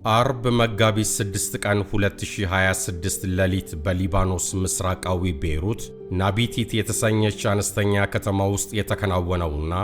አርብ መጋቢት 6 ቀን 2026 ሌሊት በሊባኖስ ምስራቃዊ ቤይሩት ናቢቲት የተሰኘች አነስተኛ ከተማ ውስጥ የተከናወነውና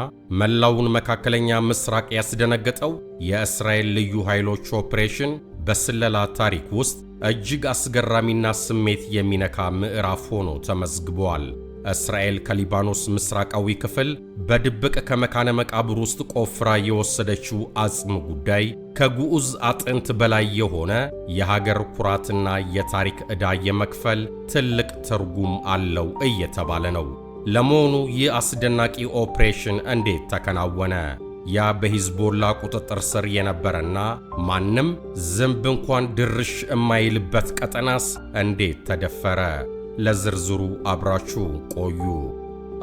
መላውን መካከለኛ ምስራቅ ያስደነገጠው የእስራኤል ልዩ ኃይሎች ኦፕሬሽን በስለላ ታሪክ ውስጥ እጅግ አስገራሚና ስሜት የሚነካ ምዕራፍ ሆኖ ተመዝግቧል። እስራኤል ከሊባኖስ ምስራቃዊ ክፍል በድብቅ ከመካነ መቃብር ውስጥ ቆፍራ የወሰደችው አጽም ጉዳይ ከግዑዝ አጥንት በላይ የሆነ የሀገር ኩራትና የታሪክ ዕዳ የመክፈል ትልቅ ትርጉም አለው እየተባለ ነው። ለመሆኑ ይህ አስደናቂ ኦፕሬሽን እንዴት ተከናወነ? ያ በሂዝቦላ ቁጥጥር ስር የነበረና ማንም ዝንብ እንኳን ድርሽ የማይልበት ቀጠናስ እንዴት ተደፈረ? ለዝርዝሩ አብራችሁ ቆዩ።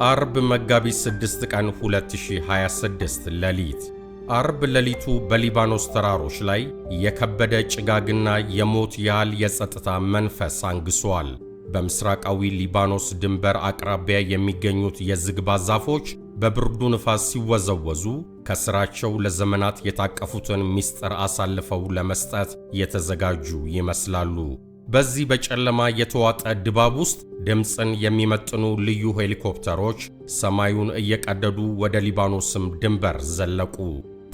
አርብ መጋቢት 6 ቀን 2026 ሌሊት። አርብ ሌሊቱ በሊባኖስ ተራሮች ላይ የከበደ ጭጋግና የሞት ያህል የጸጥታ መንፈስ አንግሷል። በምስራቃዊ ሊባኖስ ድንበር አቅራቢያ የሚገኙት የዝግባ ዛፎች በብርዱ ንፋስ ሲወዘወዙ ከስራቸው ለዘመናት የታቀፉትን ምስጢር አሳልፈው ለመስጠት የተዘጋጁ ይመስላሉ። በዚህ በጨለማ የተዋጠ ድባብ ውስጥ ድምፅን የሚመጥኑ ልዩ ሄሊኮፕተሮች ሰማዩን እየቀደዱ ወደ ሊባኖስም ድንበር ዘለቁ።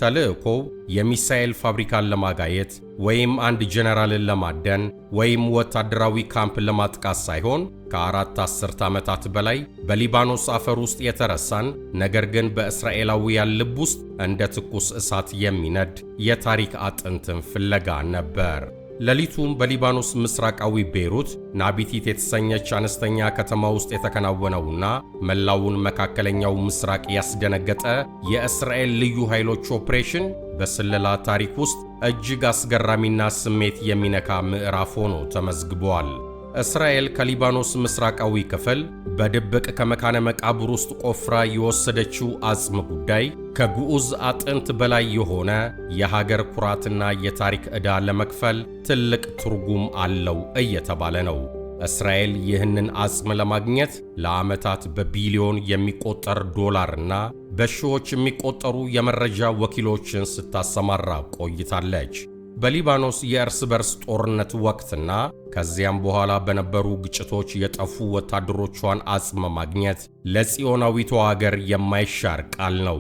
ተልዕኮው የሚሳኤል ፋብሪካን ለማጋየት ወይም አንድ ጀነራልን ለማደን ወይም ወታደራዊ ካምፕ ለማጥቃት ሳይሆን ከአራት አስርት ዓመታት በላይ በሊባኖስ አፈር ውስጥ የተረሳን ነገር ግን በእስራኤላውያን ልብ ውስጥ እንደ ትኩስ እሳት የሚነድ የታሪክ አጥንትን ፍለጋ ነበር። ሌሊቱም በሊባኖስ ምስራቃዊ ቤይሩት ናቢቲት የተሰኘች አነስተኛ ከተማ ውስጥ የተከናወነውና መላውን መካከለኛው ምስራቅ ያስደነገጠ የእስራኤል ልዩ ኃይሎች ኦፕሬሽን በስለላ ታሪክ ውስጥ እጅግ አስገራሚና ስሜት የሚነካ ምዕራፍ ሆኖ ተመዝግቧል። እስራኤል ከሊባኖስ ምስራቃዊ ክፍል በድብቅ ከመካነ መቃብር ውስጥ ቆፍራ የወሰደችው አጽም ጉዳይ ከግዑዝ አጥንት በላይ የሆነ የሀገር ኩራትና የታሪክ ዕዳ ለመክፈል ትልቅ ትርጉም አለው እየተባለ ነው። እስራኤል ይህንን አጽም ለማግኘት ለዓመታት በቢሊዮን የሚቆጠር ዶላርና በሺዎች የሚቆጠሩ የመረጃ ወኪሎችን ስታሰማራ ቆይታለች። በሊባኖስ የእርስ በርስ ጦርነት ወቅትና ከዚያም በኋላ በነበሩ ግጭቶች የጠፉ ወታደሮቿን አጽም ማግኘት ለጽዮናዊቷ አገር የማይሻር ቃል ነው።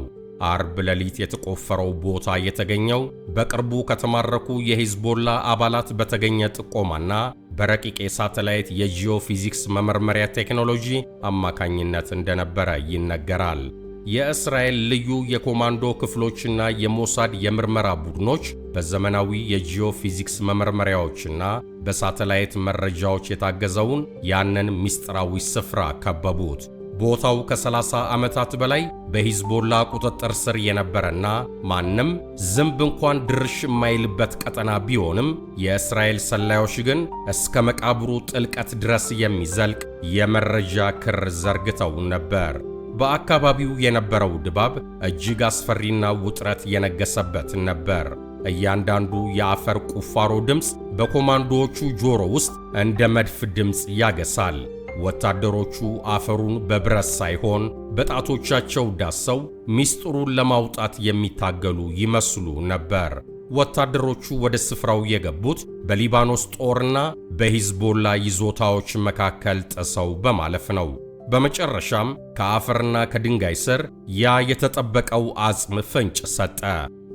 አርብ ሌሊት የተቆፈረው ቦታ የተገኘው በቅርቡ ከተማረኩ የሂዝቦላ አባላት በተገኘ ጥቆማና በረቂቅ የሳተላይት የጂኦፊዚክስ መመርመሪያ ቴክኖሎጂ አማካኝነት እንደነበረ ይነገራል። የእስራኤል ልዩ የኮማንዶ ክፍሎችና የሞሳድ የምርመራ ቡድኖች በዘመናዊ የጂኦፊዚክስ መመርመሪያዎችና በሳተላይት መረጃዎች የታገዘውን ያንን ምስጢራዊ ስፍራ ከበቡት። ቦታው ከ30 ዓመታት በላይ በሂዝቦላ ቁጥጥር ስር የነበረና ማንም ዝንብ እንኳን ድርሽ የማይልበት ቀጠና ቢሆንም የእስራኤል ሰላዮች ግን እስከ መቃብሩ ጥልቀት ድረስ የሚዘልቅ የመረጃ ክር ዘርግተው ነበር። በአካባቢው የነበረው ድባብ እጅግ አስፈሪና ውጥረት የነገሰበት ነበር። እያንዳንዱ የአፈር ቁፋሮ ድምፅ በኮማንዶዎቹ ጆሮ ውስጥ እንደ መድፍ ድምፅ ያገሳል። ወታደሮቹ አፈሩን በብረት ሳይሆን በጣቶቻቸው ዳሰው ምስጢሩን ለማውጣት የሚታገሉ ይመስሉ ነበር። ወታደሮቹ ወደ ስፍራው የገቡት በሊባኖስ ጦርና በሂዝቦላ ይዞታዎች መካከል ጥሰው በማለፍ ነው። በመጨረሻም ከአፈርና ከድንጋይ ስር ያ የተጠበቀው አጽም ፍንጭ ሰጠ።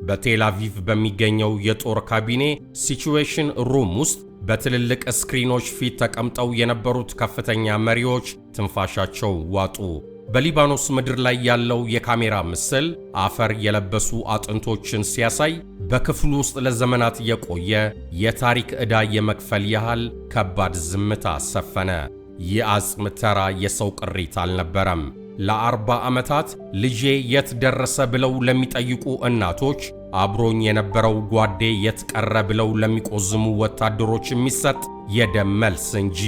በቴል አቪቭ በሚገኘው የጦር ካቢኔ ሲቹዌሽን ሩም ውስጥ በትልልቅ ስክሪኖች ፊት ተቀምጠው የነበሩት ከፍተኛ መሪዎች ትንፋሻቸው ዋጡ። በሊባኖስ ምድር ላይ ያለው የካሜራ ምስል አፈር የለበሱ አጥንቶችን ሲያሳይ በክፍሉ ውስጥ ለዘመናት የቆየ የታሪክ ዕዳ የመክፈል ያህል ከባድ ዝምታ ሰፈነ። ይህ አጽም ተራ የሰው ቅሪት አልነበረም። ለ40 ዓመታት ልጄ የት ደረሰ ብለው ለሚጠይቁ እናቶች፣ አብሮኝ የነበረው ጓዴ የት ቀረ ብለው ለሚቆዝሙ ወታደሮች የሚሰጥ የደም መልስ እንጂ።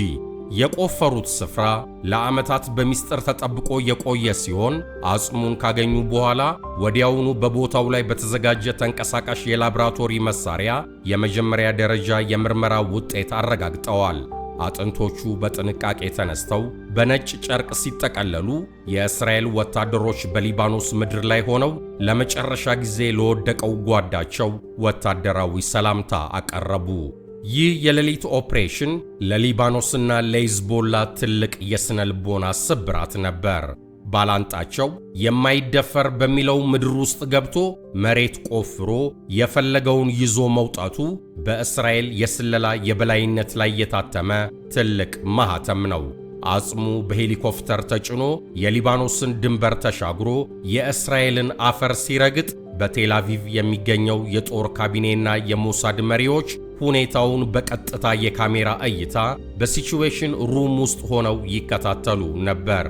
የቆፈሩት ስፍራ ለዓመታት በሚስጥር ተጠብቆ የቆየ ሲሆን አጽሙን ካገኙ በኋላ ወዲያውኑ በቦታው ላይ በተዘጋጀ ተንቀሳቃሽ የላቦራቶሪ መሳሪያ የመጀመሪያ ደረጃ የምርመራ ውጤት አረጋግጠዋል። አጥንቶቹ በጥንቃቄ ተነስተው በነጭ ጨርቅ ሲጠቀለሉ የእስራኤል ወታደሮች በሊባኖስ ምድር ላይ ሆነው ለመጨረሻ ጊዜ ለወደቀው ጓዳቸው ወታደራዊ ሰላምታ አቀረቡ። ይህ የሌሊት ኦፕሬሽን ለሊባኖስና ለሂዝቦላ ትልቅ የሥነ ልቦና ስብራት ነበር። ባላንጣቸው የማይደፈር በሚለው ምድር ውስጥ ገብቶ መሬት ቆፍሮ የፈለገውን ይዞ መውጣቱ በእስራኤል የስለላ የበላይነት ላይ የታተመ ትልቅ ማህተም ነው። አጽሙ በሄሊኮፕተር ተጭኖ የሊባኖስን ድንበር ተሻግሮ የእስራኤልን አፈር ሲረግጥ በቴል አቪቭ የሚገኘው የጦር ካቢኔና የሞሳድ መሪዎች ሁኔታውን በቀጥታ የካሜራ እይታ በሲቹዌሽን ሩም ውስጥ ሆነው ይከታተሉ ነበር።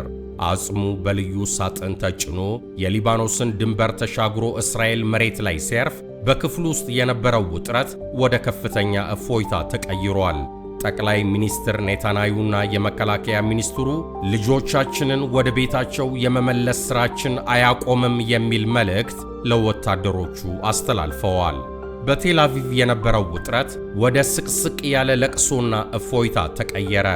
አጽሙ በልዩ ሳጥን ተጭኖ የሊባኖስን ድንበር ተሻግሮ እስራኤል መሬት ላይ ሲያርፍ በክፍሉ ውስጥ የነበረው ውጥረት ወደ ከፍተኛ እፎይታ ተቀይሯል። ጠቅላይ ሚኒስትር ኔታንያሁና የመከላከያ ሚኒስትሩ ልጆቻችንን ወደ ቤታቸው የመመለስ ሥራችን አያቆምም የሚል መልእክት ለወታደሮቹ አስተላልፈዋል። በቴል አቪቭ የነበረው ውጥረት ወደ ስቅስቅ ያለ ለቅሶና እፎይታ ተቀየረ።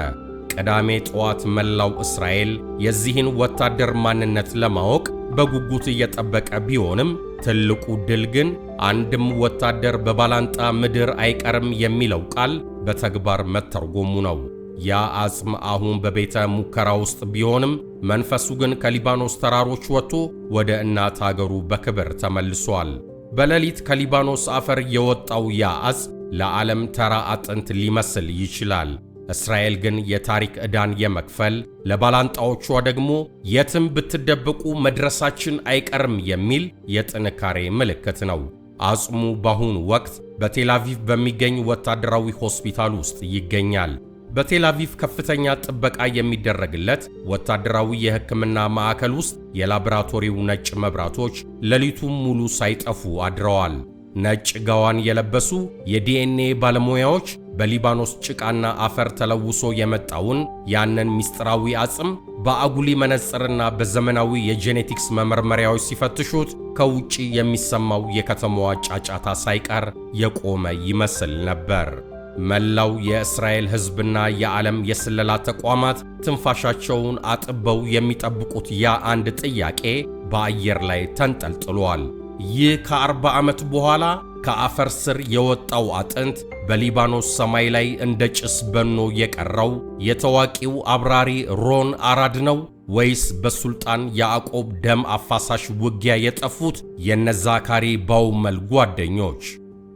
ቅዳሜ ጠዋት መላው እስራኤል የዚህን ወታደር ማንነት ለማወቅ በጉጉት እየጠበቀ ቢሆንም ትልቁ ድል ግን አንድም ወታደር በባላንጣ ምድር አይቀርም የሚለው ቃል በተግባር መተርጎሙ ነው። ያ አጽም አሁን በቤተ ሙከራ ውስጥ ቢሆንም መንፈሱ ግን ከሊባኖስ ተራሮች ወጥቶ ወደ እናት አገሩ በክብር ተመልሷል። በሌሊት ከሊባኖስ አፈር የወጣው ያ አጽም ለዓለም ተራ አጥንት ሊመስል ይችላል። እስራኤል ግን የታሪክ ዕዳን የመክፈል ለባላንጣዎቿ ደግሞ የትም ብትደብቁ መድረሳችን አይቀርም የሚል የጥንካሬ ምልክት ነው። አጽሙ በአሁኑ ወቅት በቴል አቪቭ በሚገኝ ወታደራዊ ሆስፒታል ውስጥ ይገኛል። በቴል አቪቭ ከፍተኛ ጥበቃ የሚደረግለት ወታደራዊ የሕክምና ማዕከል ውስጥ የላቦራቶሪው ነጭ መብራቶች ሌሊቱን ሙሉ ሳይጠፉ አድረዋል። ነጭ ጋዋን የለበሱ የዲኤንኤ ባለሙያዎች በሊባኖስ ጭቃና አፈር ተለውሶ የመጣውን ያንን ምስጢራዊ አጽም በአጉሊ መነጽርና በዘመናዊ የጄኔቲክስ መመርመሪያዎች ሲፈትሹት ከውጪ የሚሰማው የከተማዋ ጫጫታ ሳይቀር የቆመ ይመስል ነበር። መላው የእስራኤል ሕዝብና የዓለም የስለላ ተቋማት ትንፋሻቸውን አጥበው የሚጠብቁት ያ አንድ ጥያቄ በአየር ላይ ተንጠልጥሏል። ይህ ከ40 ዓመት በኋላ ከአፈር ስር የወጣው አጥንት በሊባኖስ ሰማይ ላይ እንደ ጭስ በኖ የቀረው የታዋቂው አብራሪ ሮን አራድ ነው ወይስ በሱልጣን ያዕቆብ ደም አፋሳሽ ውጊያ የጠፉት የነዛካሪ ባውመል ጓደኞች?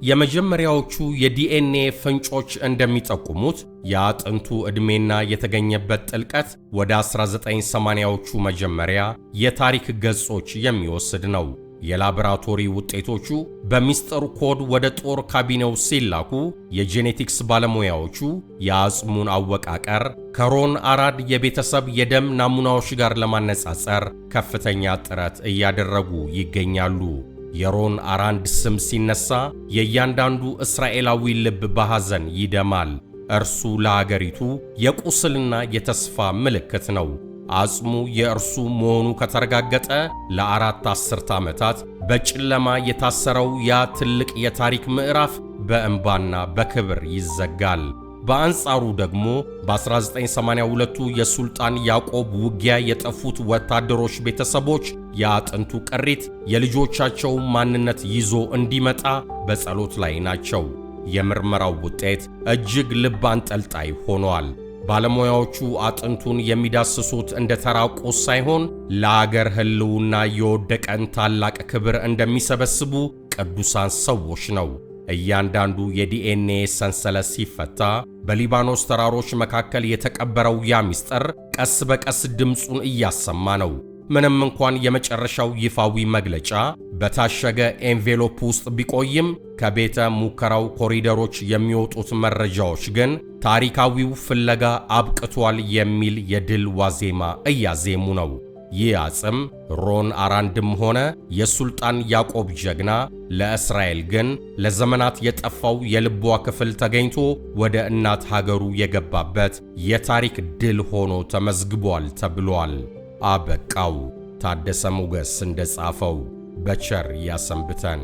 የመጀመሪያዎቹ የዲኤንኤ ፍንጮች እንደሚጠቁሙት የአጥንቱ ዕድሜና የተገኘበት ጥልቀት ወደ 1980ዎቹ መጀመሪያ የታሪክ ገጾች የሚወስድ ነው። የላቦራቶሪ ውጤቶቹ በሚስጥር ኮድ ወደ ጦር ካቢኔው ሲላኩ የጄኔቲክስ ባለሙያዎቹ የአጽሙን አወቃቀር ከሮን አራድ የቤተሰብ የደም ናሙናዎች ጋር ለማነጻጸር ከፍተኛ ጥረት እያደረጉ ይገኛሉ። የሮን አራድ ስም ሲነሳ የእያንዳንዱ እስራኤላዊ ልብ በሐዘን ይደማል። እርሱ ለአገሪቱ የቁስልና የተስፋ ምልክት ነው። አጽሙ የእርሱ መሆኑ ከተረጋገጠ ለ4 አስርት ዓመታት በጨለማ የታሰረው ያ ትልቅ የታሪክ ምዕራፍ በእንባና በክብር ይዘጋል። በአንጻሩ ደግሞ በ1982ቱ የሱልጣን ያዕቆብ ውጊያ የጠፉት ወታደሮች ቤተሰቦች የአጥንቱ ቅሪት የልጆቻቸው ማንነት ይዞ እንዲመጣ በጸሎት ላይ ናቸው። የምርመራው ውጤት እጅግ ልብ አንጠልጣይ ሆኗል። ባለሙያዎቹ አጥንቱን የሚዳስሱት እንደ ተራ ቁስ ሳይሆን ለአገር ሕልውና የወደቀን ታላቅ ክብር እንደሚሰበስቡ ቅዱሳን ሰዎች ነው። እያንዳንዱ የዲኤንኤ ሰንሰለት ሲፈታ በሊባኖስ ተራሮች መካከል የተቀበረው ያ ምስጢር ቀስ በቀስ ድምፁን እያሰማ ነው። ምንም እንኳን የመጨረሻው ይፋዊ መግለጫ በታሸገ ኤንቬሎፕ ውስጥ ቢቆይም ከቤተ ሙከራው ኮሪደሮች የሚወጡት መረጃዎች ግን ታሪካዊው ፍለጋ አብቅቷል የሚል የድል ዋዜማ እያዜሙ ነው። ይህ አጽም ሮን አራንድም ሆነ የሱልጣን ያዕቆብ ጀግና ለእስራኤል ግን ለዘመናት የጠፋው የልቧ ክፍል ተገኝቶ ወደ እናት ሀገሩ የገባበት የታሪክ ድል ሆኖ ተመዝግቧል ተብሏል። አበቃው። ታደሰ ሞገስ እንደጻፈው በቸር ያሰንብተን።